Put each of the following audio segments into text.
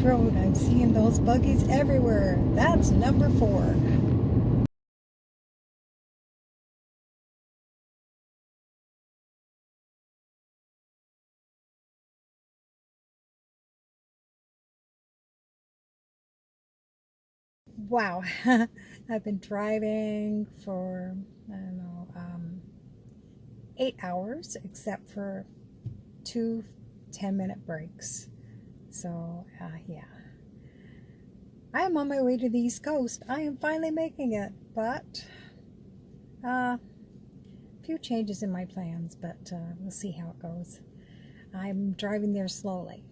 road. I'm seeing those buggies everywhere. That's number 4. Wow. I've been driving for, I don't know, 8 hours, except for 2 10-minute breaks. So, yeah. I am on my way to the East Coast. I am finally making it, but a few changes in my plans, but we'll see how it goes. I'm driving there slowly.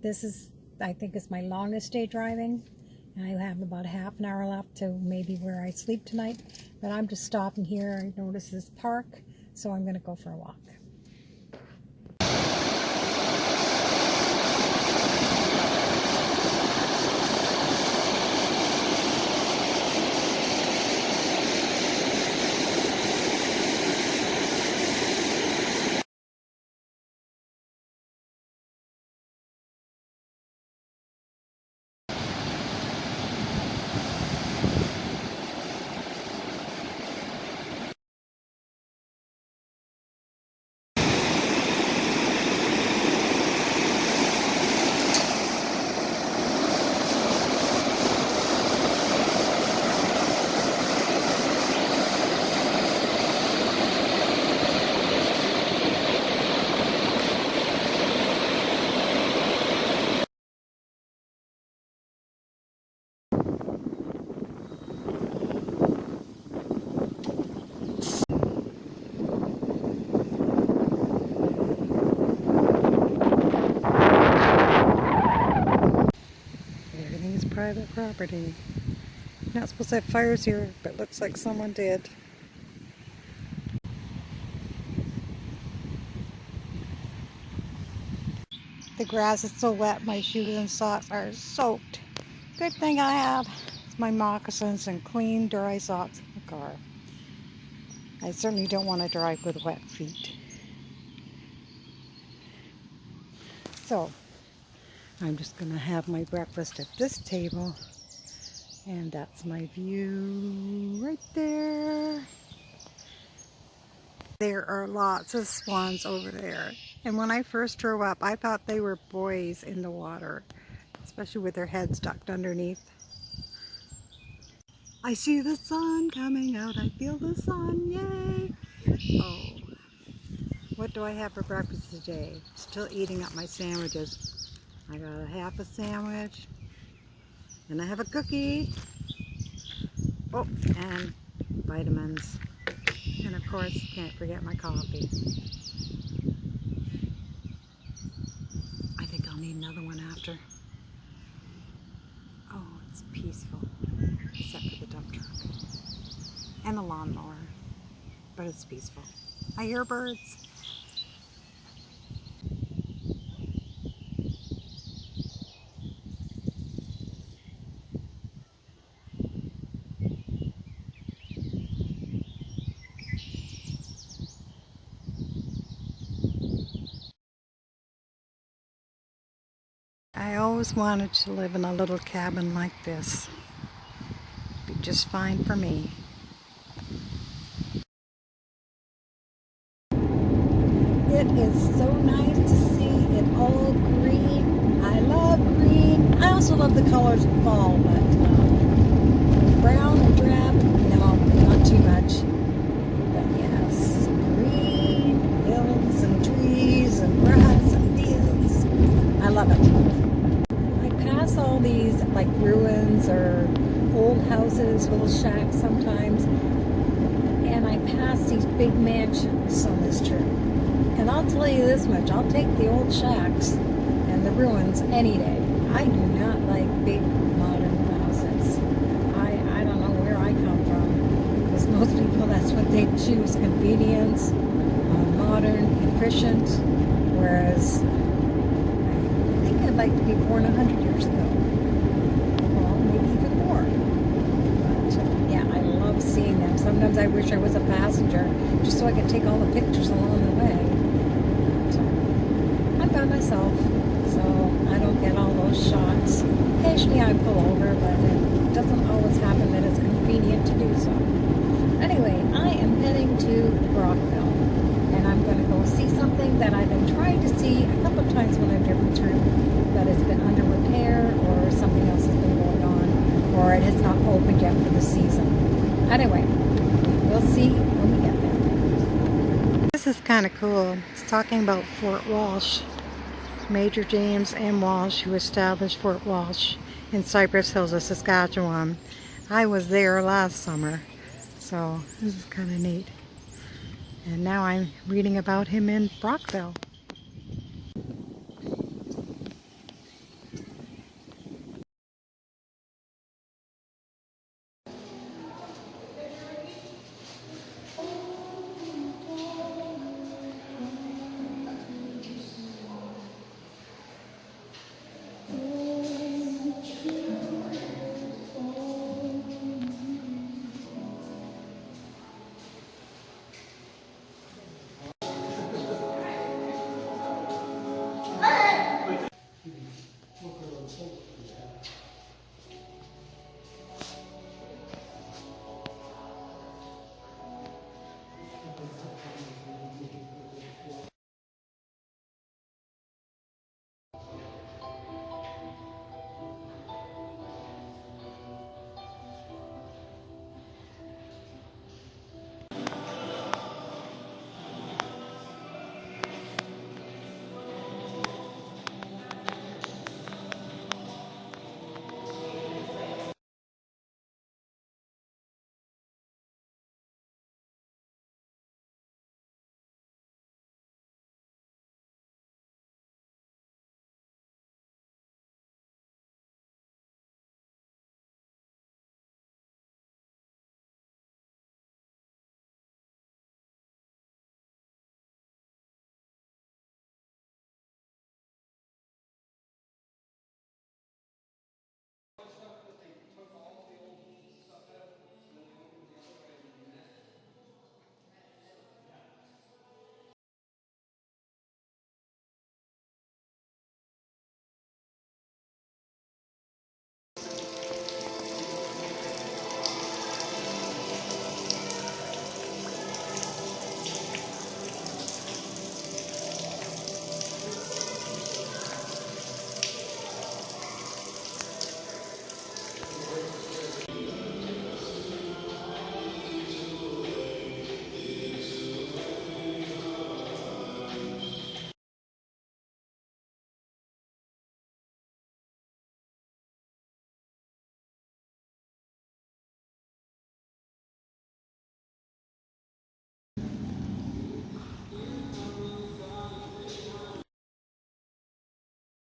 This is, I think, is my longest day driving. And I have about half an hour left to maybe where I sleep tonight. But I'm just stopping here. I noticed this park, so I'm going to go for a walk. Everything is private property. You're not supposed to have fires here, but looks like someone did. The grass is so wet, my shoes and socks are soaked. Good thing I have my moccasins and clean, dry socks in the car. I certainly don't want to drive with wet feet. So, I'm just going to have my breakfast at this table. And that's my view right there. There are lots of swans over there. And when I first drove up, I thought they were boys in the water, especially with their heads ducked underneath. I see the sun coming out. I feel the sun. Yay! Oh, what do I have for breakfast today? Still eating up my sandwiches. I got a half a sandwich, and I have a cookie. Oh, and vitamins. And of course, can't forget my coffee. I think I'll need another one after. Oh, it's peaceful, except for the dump truck and the lawnmower, but it's peaceful. I hear birds. I always wanted to live in a little cabin like this. Be just fine for me. It is so nice to see it all green. I love green. I also love the colors of fall, but brown and drab, no, not too much. But yes, green hills and trees and grass and fields. I love it. I pass all these like ruins or old houses, little shacks sometimes, and I pass these big mansions on this trip. And I'll tell you this much, I'll take the old shacks and the ruins any day. I do not like big modern houses. I don't know where I come from, because most people, that's what they choose, convenience, modern, efficient, whereas I think I'd like to be born 100 years ago. Well, maybe even more. But yeah, I love seeing them. Sometimes I wish I was a passenger, just so I could take all the pictures along the way. By myself, so I don't get all those occasionally I pull over, but it doesn't always happen that it's convenient to do so. Anyway, I am heading to Brockville, and I'm going to go see something that I've been trying to see a couple of times when I've driven through, but it's been under repair or something else has been going on, or it has not opened yet for the season. Anyway, we'll see when we get there. This is kind of cool. It's talking about Fort Walsh. Major James M. Walsh, who established Fort Walsh in Cypress Hills, Saskatchewan. I was there last summer, so this is kind of neat. And now I'm reading about him in Brockville.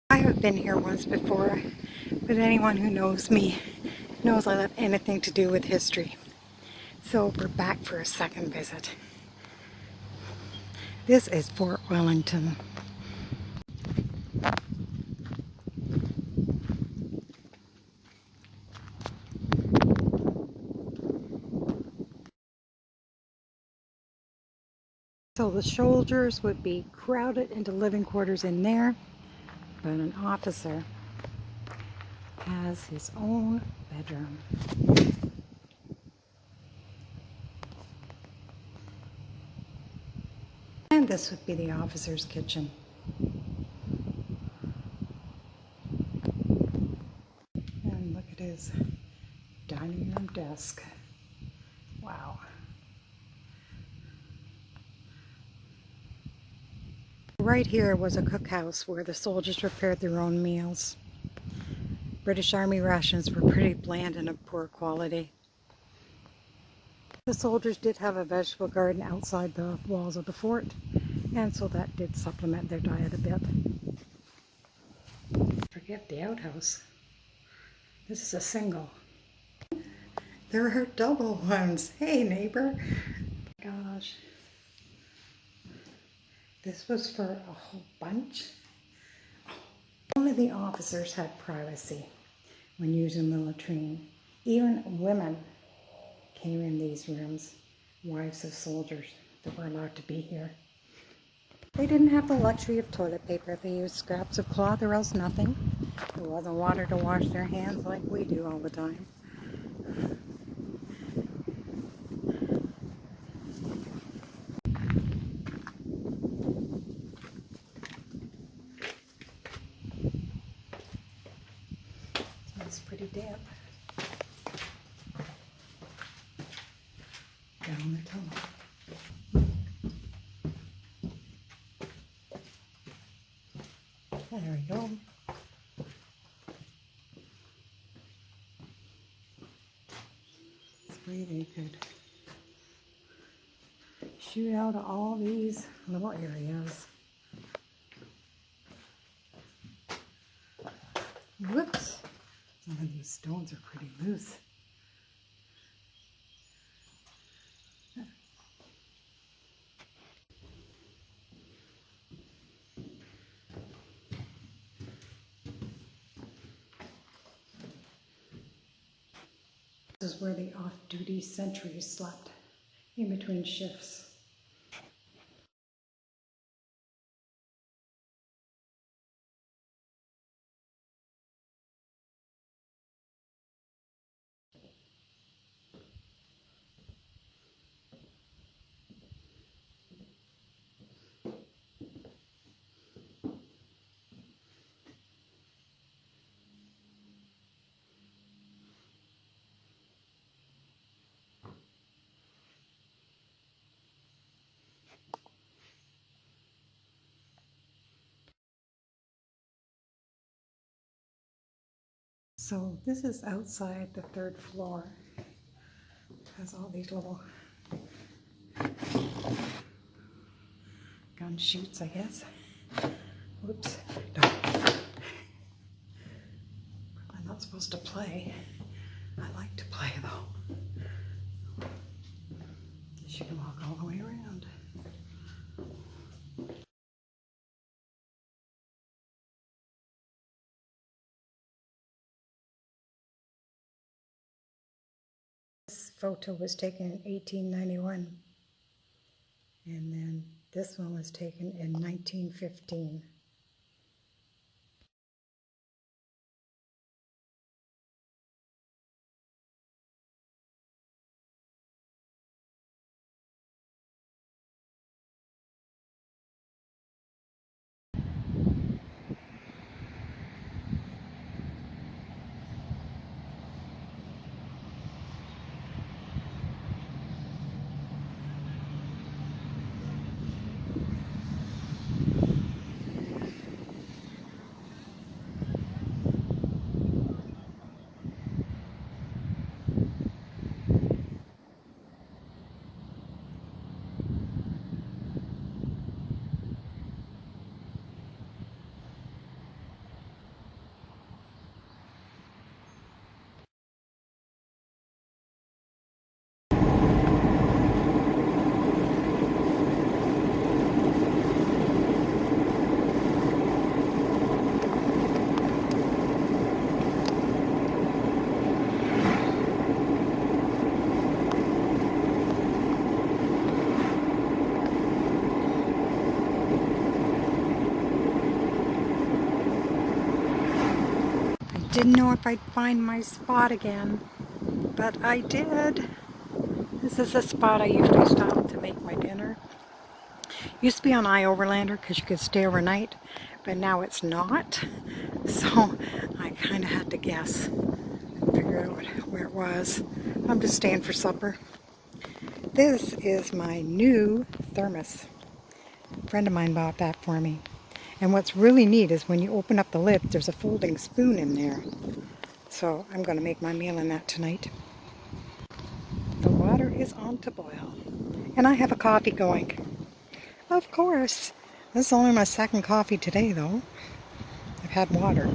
I have been here once before, but anyone who knows me knows I love anything to do with history. So we're back for a second visit. This is Fort Wellington. So the soldiers would be crowded into living quarters in there, but an officer has his own bedroom. And this would be the officer's kitchen. And look at his dining room desk. Wow. Right here was a cookhouse where the soldiers prepared their own meals. British Army rations were pretty bland and of poor quality. The soldiers did have a vegetable garden outside the walls of the fort, and so that did supplement their diet a bit. Forget the outhouse. This is a single. There are double ones. Hey, neighbor. Gosh. This was for a whole bunch. Only the officers had privacy when using the latrine. Even women came in these rooms, wives of soldiers that were allowed to be here. They didn't have the luxury of toilet paper. They used scraps of cloth or else nothing. There wasn't water to wash their hands like we do all the time. It's pretty damp down the tunnel. There we go. This way they could shoot out of all these little areas. Whoops! Some of these stones are pretty loose. This is where the off-duty sentries slept in between shifts. So this is outside the third floor. It has all these little gun chutes, I guess. Whoops. No. I'm not supposed to play. I like to play though. You can walk all the way around. This photo was taken in 1891, and then this one was taken in 1915. Didn't know if I'd find my spot again, but I did. This is a spot I usually stop to make my dinner. Used to be on iOverlander because you could stay overnight, but now it's not. So I kind of had to guess and figure out where it was. I'm just staying for supper. This is my new thermos. A friend of mine bought that for me. And what's really neat is when you open up the lid, there's a folding spoon in there. So I'm going to make my meal in that tonight. The water is on to boil. And I have a coffee going. Of course. This is only my second coffee today, though. I've had water.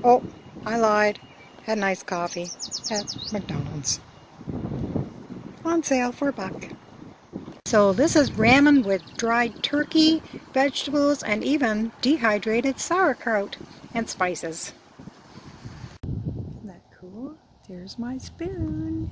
Oh, I lied. Had nice coffee at McDonald's. On sale for $1. So this is ramen with dried turkey, vegetables, and even dehydrated sauerkraut and spices. Isn't that cool? There's my spoon.